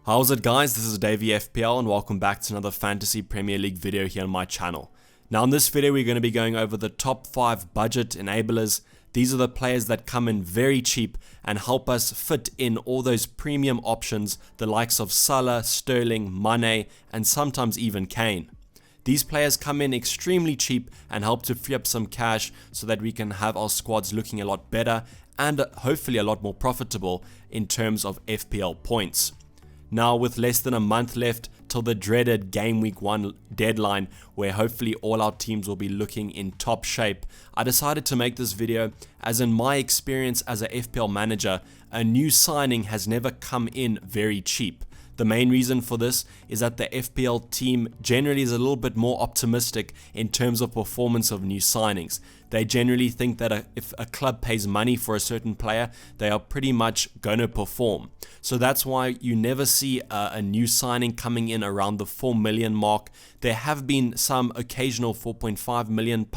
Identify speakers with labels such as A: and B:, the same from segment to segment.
A: How's it guys, this is Dayvy FPL and welcome back to another Fantasy Premier League video here on my channel. Now in this video we're going to be going over the top 5 budget enablers. These are the players that come in very cheap and help us fit in all those premium options, the likes of Salah, Sterling, Mane and sometimes even Kane. These players come in extremely cheap and help to free up some cash so that we can have our squads looking a lot better and hopefully a lot more profitable in terms of FPL points. Now with less than a month left till the dreaded game week 1 deadline where hopefully all our teams will be looking in top shape, I decided to make this video as in my experience as a FPL manager, a new signing has never come in very cheap. The main reason for this is that the FPL team generally is a little bit more optimistic in terms of performance of new signings. They generally think that if a club pays money for a certain player, they are pretty much going to perform. So that's why you never see a new signing coming in around the 4 million mark. There have been some occasional £4.5 million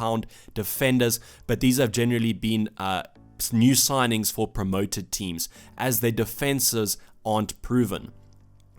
A: defenders, but these have generally been new signings for promoted teams as their defenses aren't proven.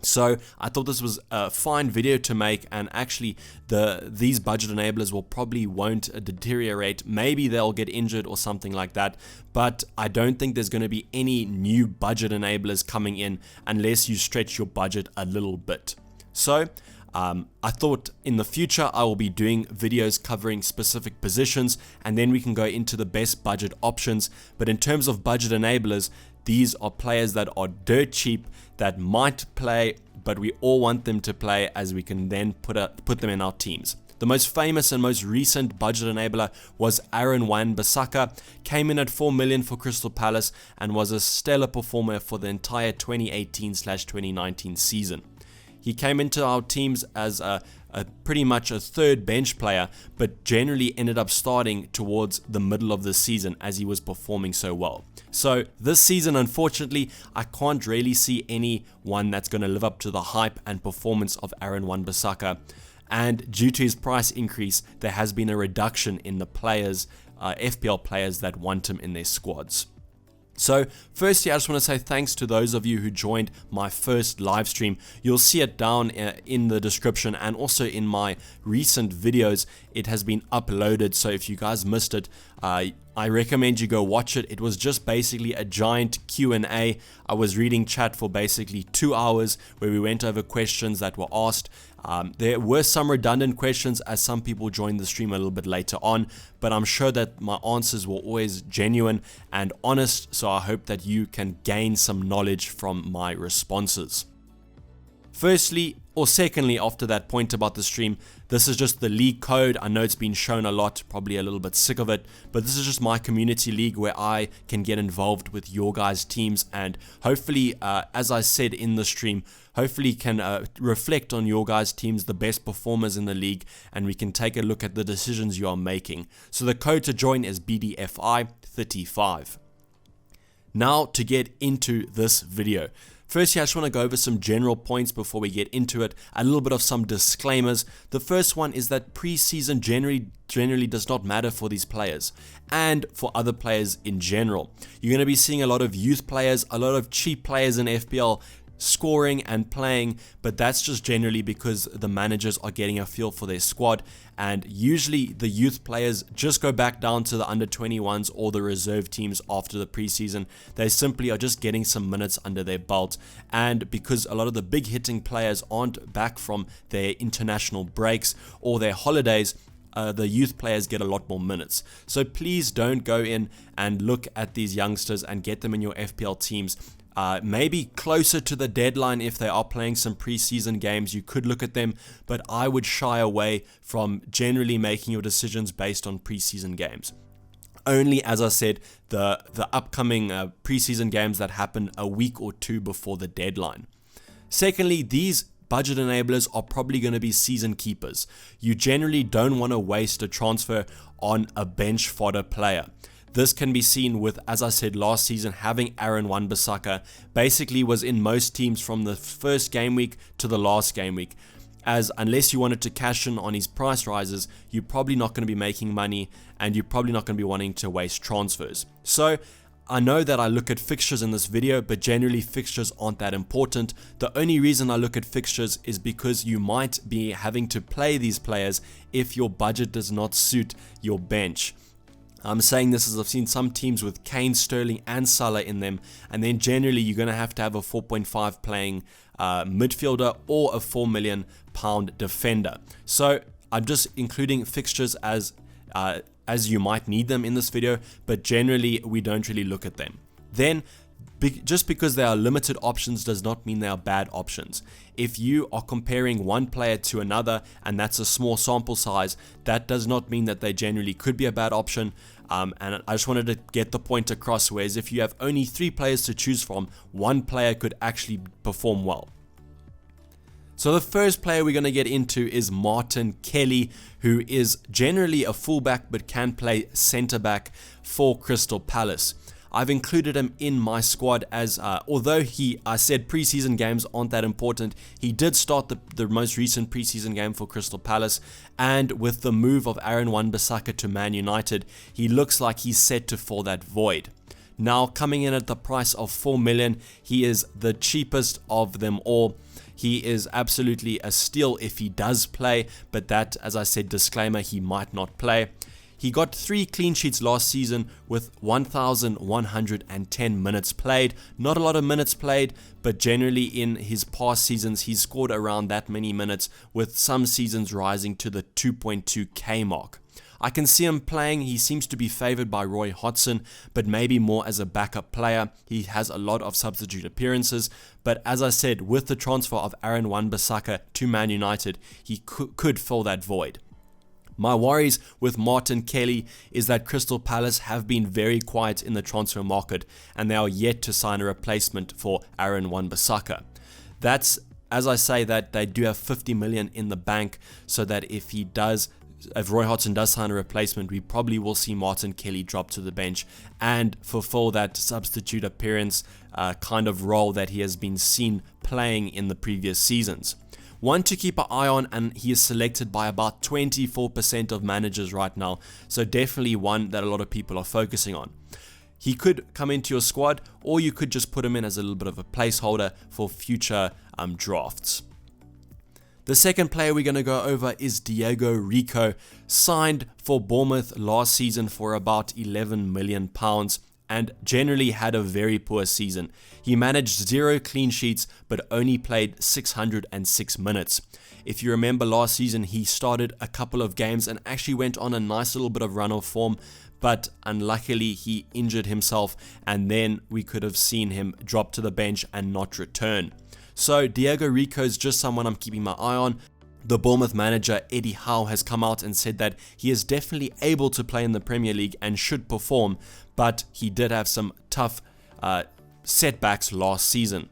A: So I thought this was a fine video to make, and actually these budget enablers won't deteriorate. Maybe they'll get injured or something like that, but I don't think there's going to be any new budget enablers coming in unless you stretch your budget a little bit. So I thought in the future I will be doing videos covering specific positions and then we can go into the best budget options. But in terms of budget enablers, these are players that are dirt cheap, that might play, but we all want them to play as we can then put them in our teams. The most famous and most recent budget enabler was Aaron Wan-Bissaka, came in at 4 million for Crystal Palace and was a stellar performer for the entire 2018/2019 season. He came into our teams as pretty much a third bench player, but generally ended up starting towards the middle of the season as he was performing so well. So this season, unfortunately, I can't really see anyone that's going to live up to the hype and performance of Aaron Wan-Bissaka. And due to his price increase, there has been a reduction in the players, FPL players that want him in their squads. So firstly, I just want to say thanks to those of you who joined my first live stream. You'll see it down in the description and also in my recent videos. It has been uploaded, so if you guys missed it, I recommend you go watch it. It was just basically a giant Q&A. I was reading chat for basically 2 hours where we went over questions that were asked. There were some redundant questions as some people joined the stream a little bit later on, but I'm sure that my answers were always genuine and honest, so I hope that you can gain some knowledge from my responses. Secondly, after that point about the stream, this is just the league code. I know it's been shown a lot, probably a little bit sick of it, but this is just my community league where I can get involved with your guys' teams and hopefully, as I said in the stream, hopefully can reflect on your guys' teams, the best performers in the league, and we can take a look at the decisions you are making. So the code to join is BDFI35. Now to get into this video. Firstly, I just want to go over some general points before we get into it, a little bit of some disclaimers. The first one is that preseason generally does not matter for these players and for other players in general. You're going to be seeing a lot of youth players, a lot of cheap players in FPL scoring and playing, but that's just generally because the managers are getting a feel for their squad, and usually the youth players just go back down to the under 21s or the reserve teams after the preseason. They simply are just getting some minutes under their belt, and because a lot of the big hitting players aren't back from their international breaks or their holidays, the youth players get a lot more minutes. So please don't go in and look at these youngsters and get them in your FPL teams. Maybe closer to the deadline if they are playing some preseason games, you could look at them, but I would shy away from generally making your decisions based on preseason games. Only, as I said, the upcoming preseason games that happen a week or two before the deadline. Secondly, these budget enablers are probably going to be season keepers. You generally don't want to waste a transfer on a bench fodder player. This can be seen with, as I said last season, having Aaron Wan-Bissaka basically was in most teams from the first game week to the last game week. As unless you wanted to cash in on his price rises, you're probably not going to be making money and you're probably not going to be wanting to waste transfers. So I know that I look at fixtures in this video, but generally fixtures aren't that important. The only reason I look at fixtures is because you might be having to play these players if your budget does not suit your bench. I'm saying this as I've seen some teams with Kane, Sterling and Salah in them, and then generally you're going to have a 4.5 playing midfielder or a £4 million defender. So I'm just including fixtures as you might need them in this video, but generally we don't really look at them. Then just because they are limited options does not mean they are bad options. If you are comparing one player to another and that's a small sample size, that does not mean that they generally could be a bad option. And I just wanted to get the point across, whereas if you have only 3 players to choose from, one player could actually perform well. So the first player we're going to get into is Martin Kelly, who is generally a fullback but can play centre back for Crystal Palace. I've included him in my squad as, although I said preseason games aren't that important, he did start the most recent preseason game for Crystal Palace, and with the move of Aaron Wan-Bissaka to Man United, he looks like he's set to fill that void. Now, coming in at the price of $4 million, he is the cheapest of them all. He is absolutely a steal if he does play, but that, as I said, disclaimer, he might not play. He got 3 clean sheets last season with 1,110 minutes played. Not a lot of minutes played, but generally in his past seasons, he's scored around that many minutes, with some seasons rising to the 2.2k mark. I can see him playing. He seems to be favoured by Roy Hodgson, but maybe more as a backup player. He has a lot of substitute appearances, but as I said, with the transfer of Aaron Wan-Bissaka to Man United, he could fill that void. My worries with Martin Kelly is that Crystal Palace have been very quiet in the transfer market, and they are yet to sign a replacement for Aaron Wan-Bissaka. That's, as I say, that they do have 50 million in the bank, so that if Roy Hodgson does sign a replacement, we probably will see Martin Kelly drop to the bench and fulfill that substitute appearance kind of role that he has been seen playing in the previous seasons. One to keep an eye on, and he is selected by about 24% of managers right now, so definitely one that a lot of people are focusing on. He could come into your squad, or you could just put him in as a little bit of a placeholder for future drafts. The second player we're going to go over is RICO, signed for Bournemouth last season for about £11 million, and generally had a very poor season. He managed 0 clean sheets but only played 606 minutes. If you remember last season, he started a couple of games and actually went on a nice little bit of run of form, but unluckily he injured himself, and then we could have seen him drop to the bench and not return. So RICO is just someone I'm keeping my eye on. The Bournemouth manager Eddie Howe has come out and said that he is definitely able to play in the Premier League and should perform, but he did have some tough setbacks last season.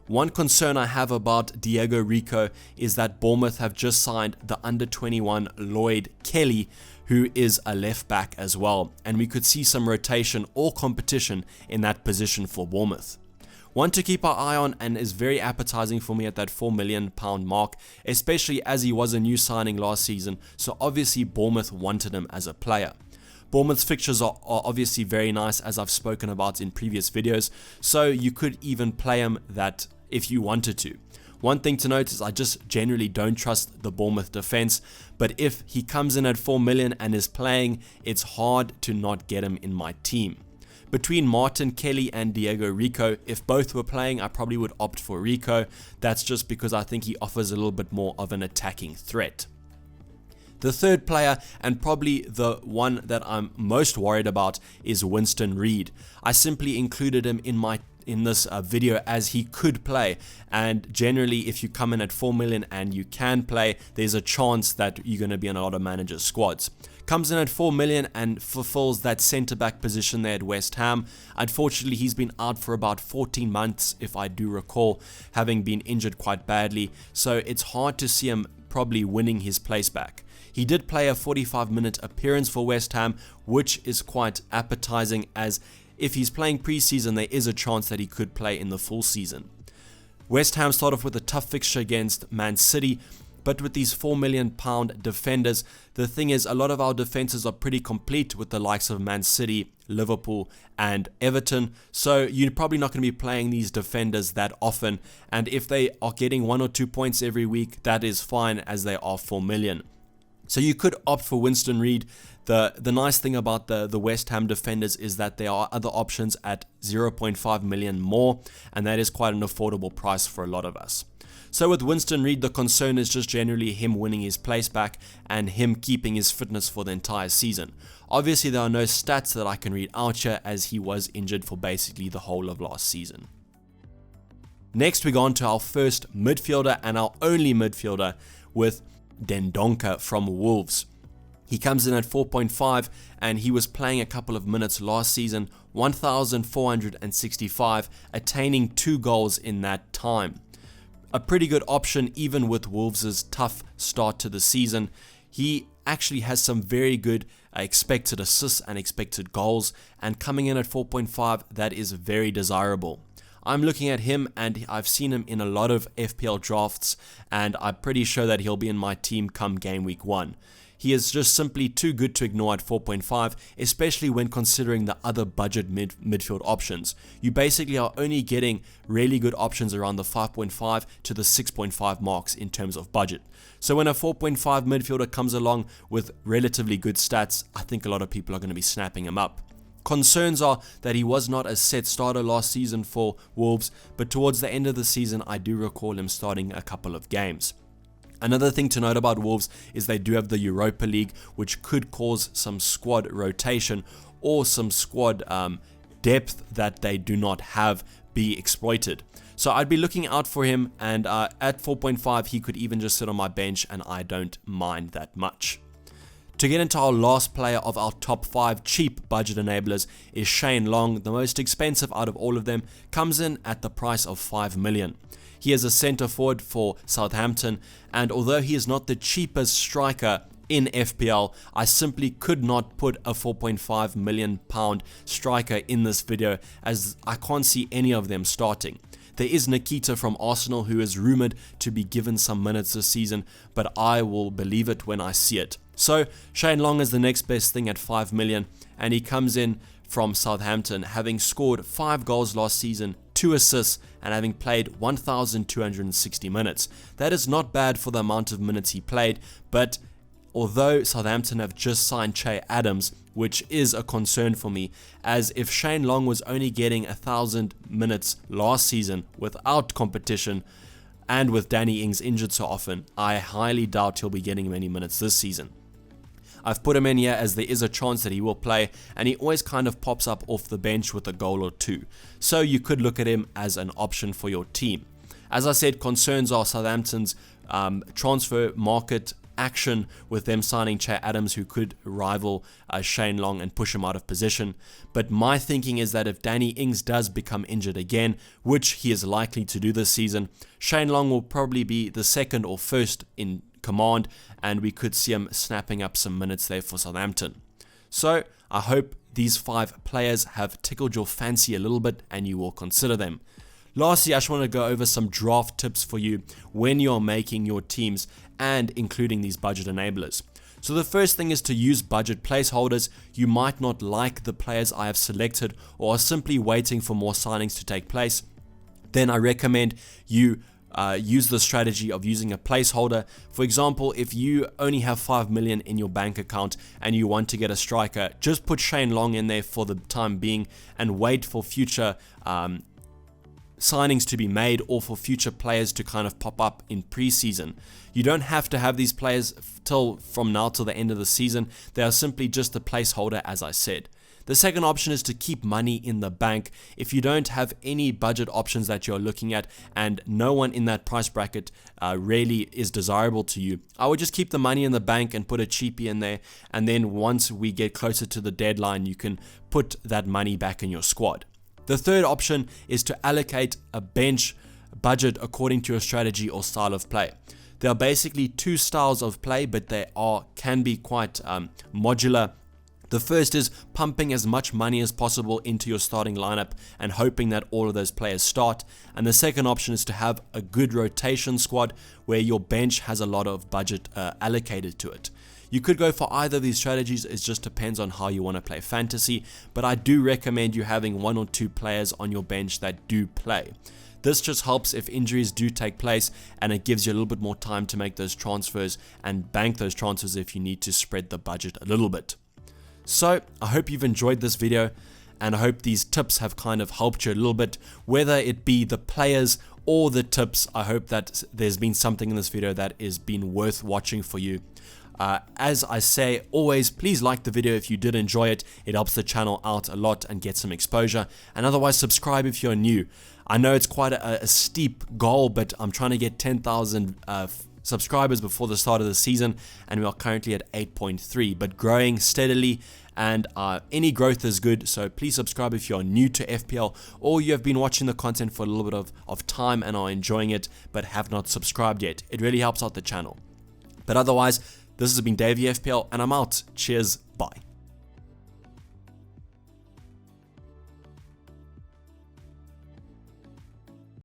A: One concern I have about RICO is that Bournemouth have just signed the under-21 Lloyd Kelly, who is a left back as well, and we could see some rotation or competition in that position for Bournemouth. One to keep our eye on, and is very appetizing for me at that £4 million mark, especially as he was a new signing last season, so obviously Bournemouth wanted him as a player. Bournemouth's fixtures are obviously very nice, as I've spoken about in previous videos, so you could even play him that if you wanted to. One thing to note is I just generally don't trust the Bournemouth defense, but if he comes in at £4 million and is playing, it's hard to not get him in my team. Between Martin Kelly and RICO, if both were playing, I probably would opt for Rico. That's just because I think he offers a little bit more of an attacking threat. The third player, and probably the one that I'm most worried about, is Winston Reid. I simply included him in this video as he could play, and generally if you come in at $4 million and you can play, there's a chance that you're going to be in a lot of managers' squads. Comes in at $4 million and fulfills that centre-back position there at West Ham. Unfortunately, he's been out for about 14 months, if I do recall, having been injured quite badly, so it's hard to see him probably winning his place back. He did play a 45-minute appearance for West Ham, which is quite appetizing, as if he's playing pre-season, there is a chance that he could play in the full season. West Ham start off with a tough fixture against Man City, But with these £4 million defenders, the thing is, a lot of our defenses are pretty complete with the likes of Man City, Liverpool and Everton, so you're probably not going to be playing these defenders that often, and if they are getting 1 or 2 points every week, that is fine, as they are 4 million. So you could opt for Winston Reid. The nice thing about the West Ham defenders is that there are other options at 0.5 million more, and that is quite an affordable price for a lot of us. So with Winston Reid, the concern is just generally him winning his place back and him keeping his fitness for the entire season. Obviously, there are no stats that I can read out here, as he was injured for basically the whole of last season. Next, we go on to our first midfielder and our only midfielder with DENDONCKER from Wolves. He comes in at 4.5 and he was playing a couple of minutes last season, 1,465, attaining 2 goals in that time. A pretty good option even with Wolves' tough start to the season. He actually has some very good expected assists and expected goals, and coming in at 4.5, that is very desirable. I'm looking at him and I've seen him in a lot of FPL drafts, and I'm pretty sure that he'll be in my team come game week 1. He is just simply too good to ignore at 4.5, especially when considering the other budget midfield options. You basically are only getting really good options around the 5.5 to the 6.5 marks in terms of budget. So when a 4.5 midfielder comes along with relatively good stats, I think a lot of people are going to be snapping him up. Concerns are that he was not a set starter last season for Wolves, but towards the end of the season I do recall him starting a couple of games. Another thing to note about Wolves is they do have the Europa League, which could cause some squad rotation or some squad depth that they do not have be exploited. So I'd be looking out for him, and at 4.5 he could even just sit on my bench, and I don't mind that much. To get into our last player of our top 5 cheap budget enablers is Shane Long. The most expensive out of all of them, comes in at the price of 5 million. He is a centre forward for Southampton, and although he is not the cheapest striker in FPL, I simply could not put a 4.5 million pound striker in this video, as I can't see any of them starting. There is Nikita from Arsenal, who is rumoured to be given some minutes this season, but I will believe it when I see it. So Shane Long is the next best thing at 5 million, and he comes in from Southampton, having scored 5 goals last season, 2 assists, and having played 1,260 minutes. That is not bad for the amount of minutes he played, but although Southampton have just signed Che Adams, which is a concern for me, as if Shane Long was only getting 1,000 minutes last season without competition, and with Danny Ings injured so often, I highly doubt he'll be getting many minutes this season. I've put him in here as there is a chance that he will play, and he always kind of pops up off the bench with a goal or 2. So you could look at him as an option for your team. As I said, concerns are Southampton's transfer market action, with them signing Che Adams, who could rival Shane Long and push him out of position. But my thinking is that if Danny Ings does become injured again, which he is likely to do this season, Shane Long will probably be the second or first in command, and we could see him snapping up some minutes there for Southampton. So I hope these 5 players have tickled your fancy a little bit and you will consider them. Lastly, I just want to go over some draft tips for you when you're making your teams and including these budget enablers. So the first thing is to use budget placeholders. You might not like the players I have selected or are simply waiting for more signings to take place. Then I recommend you use the strategy of using a placeholder. For example, if you only have 5 million in your bank account and you want to get a striker, just put Shane Long in there for the time being and wait for future signings to be made, or for future players to kind of pop up in preseason. You don't have to have these players from now till the end of the season. They are simply just a placeholder, as I said. The second option is to keep money in the bank. If you don't have any budget options that you're looking at and no one in that price bracket really is desirable to you, I would just keep the money in the bank and put a cheapie in there, and then once we get closer to the deadline, you can put that money back in your squad. The third option is to allocate a bench budget according to your strategy or style of play. There are basically 2 styles of play, but they can be quite modular. The first is pumping as much money as possible into your starting lineup and hoping that all of those players start. And the second option is to have a good rotation squad where your bench has a lot of budget allocated to it. You could go for either of these strategies, it just depends on how you want to play fantasy, but I do recommend you having 1 or 2 players on your bench that do play. This just helps if injuries do take place, and it gives you a little bit more time to make those transfers and bank those transfers if you need to spread the budget a little bit. So I hope you've enjoyed this video, and I hope these tips have kind of helped you a little bit, whether it be the players or the tips. I hope that there's been something in this video that has been worth watching for you. As I say always, please like the video if you did enjoy it. It helps the channel out a lot and get some exposure, and otherwise subscribe if you're new. I know it's quite a steep goal, but I'm trying to get 10,000 subscribers before the start of the season, and we are currently at 8.3, but growing steadily, and any growth is good. So please subscribe if you're new to FPL, or you have been watching the content for a little bit of time and are enjoying it but have not subscribed yet. It really helps out the channel. But otherwise, this has been Dayvy FPL, and I'm out. Cheers, bye.